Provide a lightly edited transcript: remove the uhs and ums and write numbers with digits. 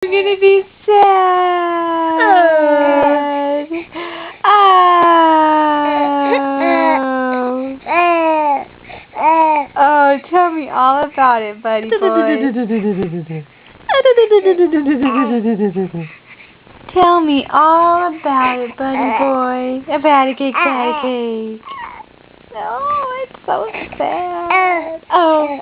You're gonna be sad. Oh, tell me all about it, buddy boy. Tell me all about it, buddy boy. A patty cake, patty cake. Oh, it's so sad. Oh.